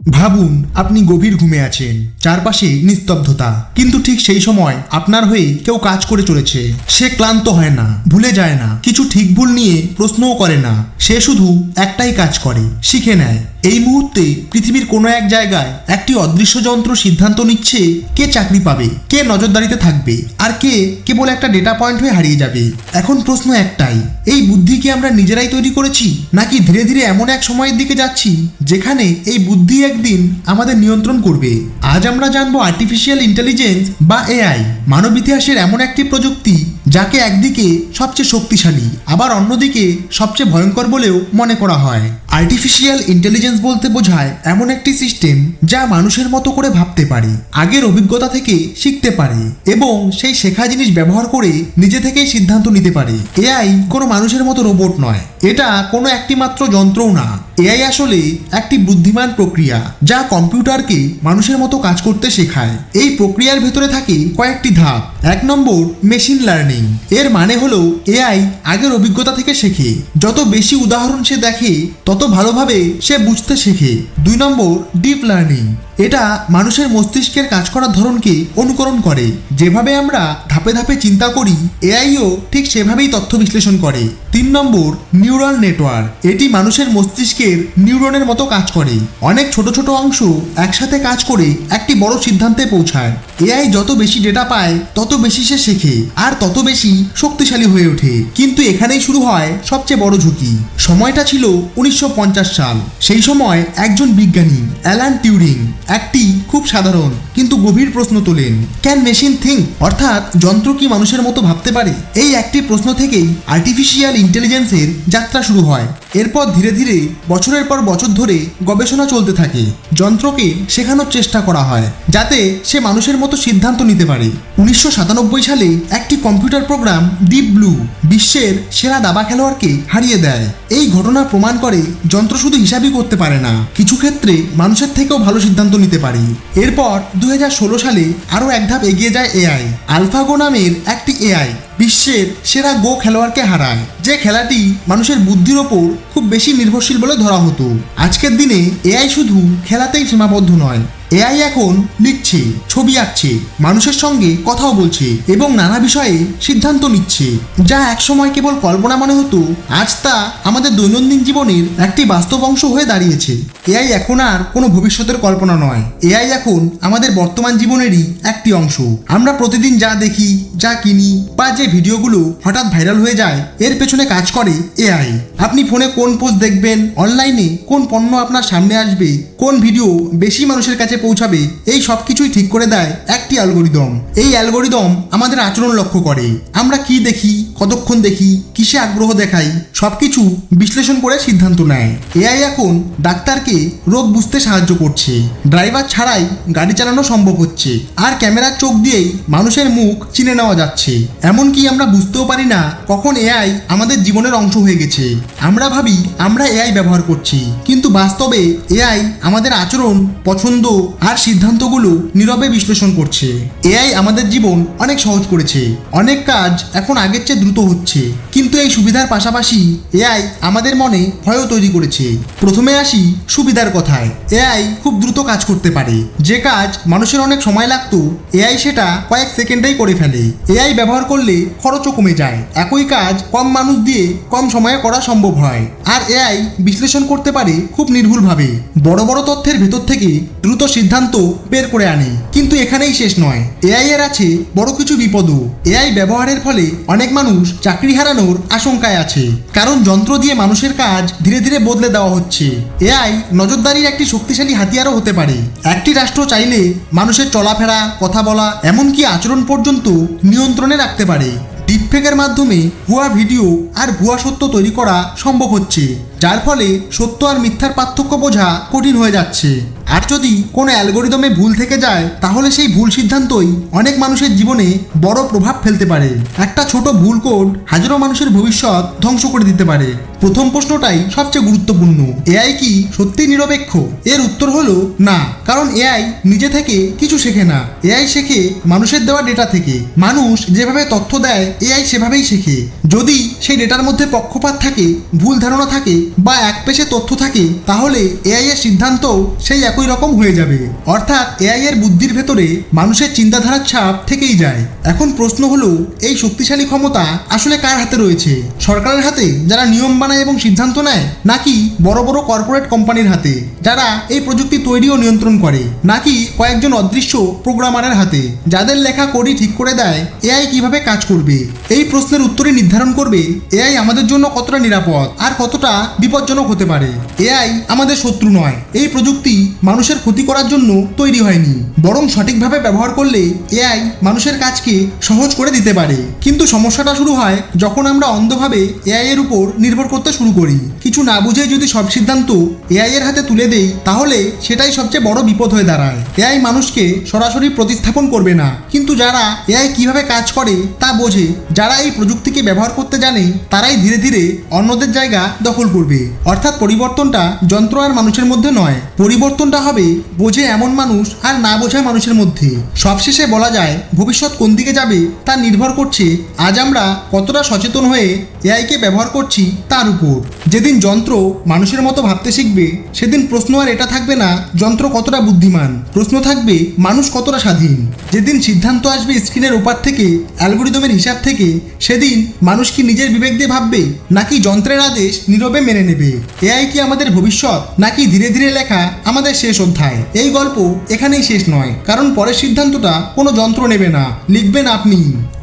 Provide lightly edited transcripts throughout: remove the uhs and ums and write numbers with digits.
ভাবুন আপনি গভীর ঘুমে আছেন, চারপাশে নিস্তব্ধতা, কিন্তু ঠিক সেই সময় আপনার হয়ে কেউ কাজ করে চলেছে। সে ক্লান্ত হয় না, ভুলে যায় না, কিছু ঠিক ভুল নিয়ে প্রশ্নও করে না। সে শুধু একটাই কাজ করে, শিখে নেয়। এই মুহূর্তে পৃথিবীর কোনো এক জায়গায় একটি অদৃশ্য যন্ত্র সিদ্ধান্ত নিচ্ছে কে চাকরি পাবে, কে নজরদারিতে থাকবে, আর কে কেবল একটা ডেটা পয়েন্ট হয়ে হারিয়ে যাবে। এখন প্রশ্ন একটাই, এই বুদ্ধি কি আমরা নিজেরাই তৈরি করেছি, নাকি ধীরে ধীরে এমন এক সময়ের দিকে যাচ্ছি যেখানে এই বুদ্ধি একদিন আমাদের নিয়ন্ত্রণ করবে? আজ আমরা জানবো আর্টিফিশিয়াল ইন্টেলিজেন্স বা এআই, মানব ইতিহাসের এমন একটি প্রযুক্তি যাকে একদিকে সবচেয়ে শক্তিশালী আবার অন্যদিকে সবচেয়ে ভয়ঙ্কর বলেও মনে করা হয়। আর্টিফিশিয়াল ইন্টেলিজেন্স বলতে বোঝায় এমন একটি সিস্টেম যা মানুষের মতো করে ভাবতে পারে, আগের অভিজ্ঞতা থেকে শিখতে পারে এবং সেই শেখা জিনিস ব্যবহার করে নিজে থেকেই সিদ্ধান্ত নিতে পারে। এআই কোনো মানুষের মতো রোবট নয়, এটা কোনো একটি মাত্র যন্ত্রও না। এআই আসলে একটি বুদ্ধিমান প্রক্রিয়া যা কম্পিউটারকে মানুষের মতো কাজ করতে শেখায়। এই প্রক্রিয়ার ভেতরে থাকে কয়েকটি ধাপ। 1 নম্বর, মেশিন লার্নিং। এর মানে হলো এআই আগের অভিজ্ঞতা থেকে শেখে। যত বেশি উদাহরণ সে দেখে তত ভালোভাবে সে বুঝতে শেখে। 2 নম্বর, ডিপ লার্নিং। এটা মানুষের মস্তিষ্কের কাজ করার ধরনকে অনুকরণ করে। যেভাবে আমরা ধাপে ধাপে চিন্তা করি, এআইও ঠিক সেভাবেই তথ্য বিশ্লেষণ করে। 3 নম্বর, নিউরাল নেটওয়ার্ক। এটি মানুষের মস্তিষ্কের নিউরনের মতো কাজ করে। অনেক ছোট ছোট অংশ একসাথে কাজ করে একটি বড় সিদ্ধান্তে পৌঁছায়। এআই যত বেশি ডেটা পায় তত বেশি সে শেখে আর তত বেশি শক্তিশালী হয়ে ওঠে। কিন্তু এখানেই শুরু হয় সবচেয়ে বড় ঝুঁকি। সময়টা ছিল 1950 সাল। সেই সময় একজন বিজ্ঞানী অ্যালান টিউরিং একটি খুব সাধারণ কিন্তু গভীর প্রশ্ন তোলেন, ক্যান মেশিন থিঙ্ক? অর্থাৎ যন্ত্র কি মানুষের মতো ভাবতে পারে? এই একটি প্রশ্ন থেকেই আর্টিফিশিয়াল ইন্টেলিজেন্সের যাত্রা শুরু হয়। এরপর ধীরে ধীরে বছরের পর বছর ধরে গবেষণা চলতে থাকে। যন্ত্রকে শেখানোর চেষ্টা করা হয় যাতে সে মানুষের মতো সিদ্ধান্ত নিতে পারে। 1997 সালে একটি কম্পিউটার প্রোগ্রাম ডিপ ব্লু বিশ্বের সেরা দাবা খেলোয়াড়কে হারিয়ে দেয়। এই ঘটনা প্রমাণ করে যন্ত্র শুধু হিসাবই করতে পারে না, কিছু ক্ষেত্রে মানুষের থেকেও ভালো সিদ্ধান্ত নিতে পারে। এরপর 2016 সালে আরও এক ধাপ এগিয়ে যায় এআই। আলফাগো নামের একটি এআই বিশ্বের সেরা গো খেলোয়াড়কে হারায়, যে খেলাটি মানুষের বুদ্ধির ওপর খুব বেশি নির্ভরশীল বলে ধরা হতো। আজকের দিনে এআই শুধু খেলাতেই সীমাবদ্ধ নয়, এআই এখন লিখছে, ছবি আঁকছে, মানুষের সঙ্গে কথাও বলছে এবং নানা বিষয়ে সিদ্ধান্ত নিচ্ছে, যা একসময় কেবল কল্পনা মনে হতো, আজ তা আমাদের দৈনন্দিন জীবনের একটি বাস্তব অংশ হয়ে দাঁড়িয়েছে। এআই এখন আর কোনো ভবিষ্যতের কল্পনা নয়, এআই এখন আমাদের বর্তমান জীবনেরই একটি অংশ। আমরা প্রতিদিন যা দেখি, যা কিনি বা যে ভিডিওগুলো হঠাৎ ভাইরাল হয়ে যায়, এর পেছনে কাজ করে এআই। আপনি ফোনে কোন পোস্ট দেখবেন, অনলাইনে কোন পণ্য আপনার সামনে আসবে, কোন ভিডিও বেশি মানুষের কাছে পৌঁছাবে, এই সব কিছুই ঠিক করে দেয় একটি অ্যালগোরিদম। এই অ্যালগোরিদম আমাদের আচরণ লক্ষ্য করে, আমরা কি দেখি, কতক্ষণ দেখি, কিসে আগ্রহ দেখাই, সবকিছু বিশ্লেষণ করে সিদ্ধান্ত নেয়। এআই এখন ডাক্তারকে রোগ বুঝতে সাহায্য করছে, ড্রাইভার ছাড়াই গাড়ি চালানো সম্ভব হচ্ছে, আর ক্যামেরার চোখ দিয়েই মানুষের মুখ চিনে নেওয়া যাচ্ছে। এমনকি আমরা বুঝতেও পারি না কখন এআই আমাদের জীবনের অংশ হয়ে গেছে। আমরা ভাবি আমরা এআই ব্যবহার করছি, কিন্তু বাস্তবে এআই আমাদের আচরণ, পছন্দ আর সিদ্ধান্তগুলো নীরবে বিশ্লেষণ করছে। এআই আমাদের জীবন অনেক সহজ করেছে, অনেক কাজ এখন আগের চেয়ে দ্রুত হচ্ছে, কিন্তু এই সুবিধার পাশাপাশি এআই আমাদের মনে ভয়ও তৈরি করেছে। প্রথমে আসি সুবিধার কথায়। এআই খুব দ্রুত কাজ করতে পারে, যে কাজ মানুষের অনেক সময় লাগতো এআই সেটা কয়েক সেকেন্ডেই করে ফেলে। এআই ব্যবহার করলে খরচও কমে যায়, একই কাজ কম মানুষ দিয়ে কম সময়ে করা সম্ভব হয়। আর এআই বিশ্লেষণ করতে পারে খুব নির্ভুলভাবে, বড় বড় তথ্যের ভেতর থেকে দ্রুত সিদ্ধান্ত বের করে আনে। কিন্তু এখানেই শেষ নয়, এআই এর আছে বড় কিছু বিপদও। এআই ব্যবহারের ফলে অনেক মানুষ চাকরি হারানোর আশঙ্কায় আছে, কারণ যন্ত্র দিয়ে মানুষের কাজ ধীরে ধীরে বদলে দেওয়া হচ্ছে। এআই নজরদারির একটি শক্তিশালী হাতিয়ারও হতে পারে। একটি রাষ্ট্র চাইলে মানুষের চলাফেরা, কথা বলা, এমনকি আচরণ পর্যন্ত নিয়ন্ত্রণে রাখতে পারে। ডিপফেকের মাধ্যমে ভুয়া ভিডিও আর ভুয়া সত্য তৈরি করা সম্ভব হচ্ছে, যার ফলে সত্য আর মিথ্যার পার্থক্য বোঝা কঠিন হয়ে যাচ্ছে। আর যদি কোনো অ্যালগোরিদমে ভুল থেকে যায়, তাহলে সেই ভুল সিদ্ধান্তই অনেক মানুষের জীবনে বড় প্রভাব ফেলতে পারে। একটা ছোট ভুল কোড হাজারো মানুষের ভবিষ্যৎ ধ্বংস করে দিতে পারে। প্রথম প্রশ্নটাই সবচেয়ে গুরুত্বপূর্ণ, এআই কি সত্যি নিরপেক্ষ? এর উত্তর হলো না, কারণ এআই নিজে থেকে কিছু শেখে না। এআই শেখে মানুষের দেওয়া ডেটা থেকে। মানুষ যেভাবে তথ্য দেয় এআই সেভাবেই শেখে। যদি সেই ডেটার মধ্যে পক্ষপাত থাকে, ভুল ধারণা থাকে বা একপেশে তথ্য থাকে, তাহলে এআই এর সিদ্ধান্তও সেই একই একই রকম হয়ে যাবে। অর্থাৎ এআই এর বুদ্ধির ভেতরে মানুষের চিন্তাধারার ছাপ থেকেই যায়। এখন প্রশ্ন হলো, এই শক্তিশালী ক্ষমতা আসলে কার হাতে রয়েছে? সরকারের হাতে, যারা নিয়ম বানায় এবং সিদ্ধান্ত নেয়, নাকি বড় বড় কর্পোরেট কোম্পানির হাতে, যারা এই প্রযুক্তি তৈরি ও নিয়ন্ত্রণ করে, নাকি কয়েকজন অদৃশ্য প্রোগ্রামারের হাতে, যাদের লেখা কোডই ঠিক করে দেয় এআই কিভাবে কাজ করবে? এই প্রশ্নের উত্তরই নির্ধারণ করবে এআই আমাদের জন্য কতটা নিরাপদ আর কতটা বিপজ্জনক হতে পারে। এআই আমাদের শত্রু নয়। এই প্রযুক্তি মানুষের ক্ষতি করার জন্য তৈরি হয়নি, বরং সঠিকভাবে ব্যবহার করলে এআই মানুষের কাজকে সহজ করে দিতে পারে। কিন্তু সমস্যাটা শুরু হয় যখন আমরা অন্ধভাবে এআই এর উপর নির্ভর করতে শুরু করি। কিছু না বুঝে যদি সব সিদ্ধান্ত এআই এর হাতে তুলে দেই, তাহলে সেটাই সবচেয়ে বড় বিপদ হয়ে দাঁড়ায়। এআই মানুষকে সরাসরি প্রতিস্থাপন করবে না, কিন্তু যারা এআই কিভাবে কাজ করে তা বোঝে, যারা এই প্রযুক্তিকে ব্যবহার করতে জানে, তারাই ধীরে ধীরে অন্যদের জায়গা দখল করবে। অর্থাৎ পরিবর্তনটা যন্ত্র আর মানুষের মধ্যে নয়, পরিবর্তনটা হবে বোঝে এমন মানুষ আর না বোঝা মানুষের মধ্যে। সবশেষে বলা যায়, ভবিষ্যৎ কোন দিকে যাবে তা নির্ভর করছে আজ আমরা কতটা সচেতন হয়ে এআইকে ব্যবহার করছি তার উপর। যেদিন যন্ত্র মানুষের মতো ভাবতে শিখবে, সেদিন প্রশ্ন আর এটা থাকবে না যন্ত্র কতটা বুদ্ধিমান, প্রশ্ন থাকবে মানুষ কতটা স্বাধীন। যেদিন সিদ্ধান্ত আসবে স্ক্রিনের ওপার থেকে, অ্যালগোরিদমের হিসাব থেকে, সেদিন মানুষ কি নিজের বিবেক দিয়ে ভাববে, নাকি যন্ত্রের আদেশ নীরবে মেনে নেবে? এআই কি আমাদের ভবিষ্যৎ, নাকি ধীরে ধীরে লেখা আমাদের শেষ অধ্যায়? এই গল্প এখানেই শেষ নয়, কারণ পরের সিদ্ধান্তটা কোনো যন্ত্র নেবে না, লিখবেন আপনি।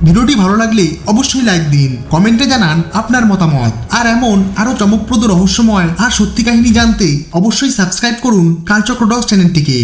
ভিডিওটি ভালো লাগলে অবশ্যই লাইক দিন, কমেন্টে জানান আপনার মতামত। আর এমন আরো চমকপ্রদ, রহস্যময় আর সত্যি কাহিনী জানতে অবশ্যই সাবস্ক্রাইব করুন কালচক্র ডগস চ্যানেলটিকে।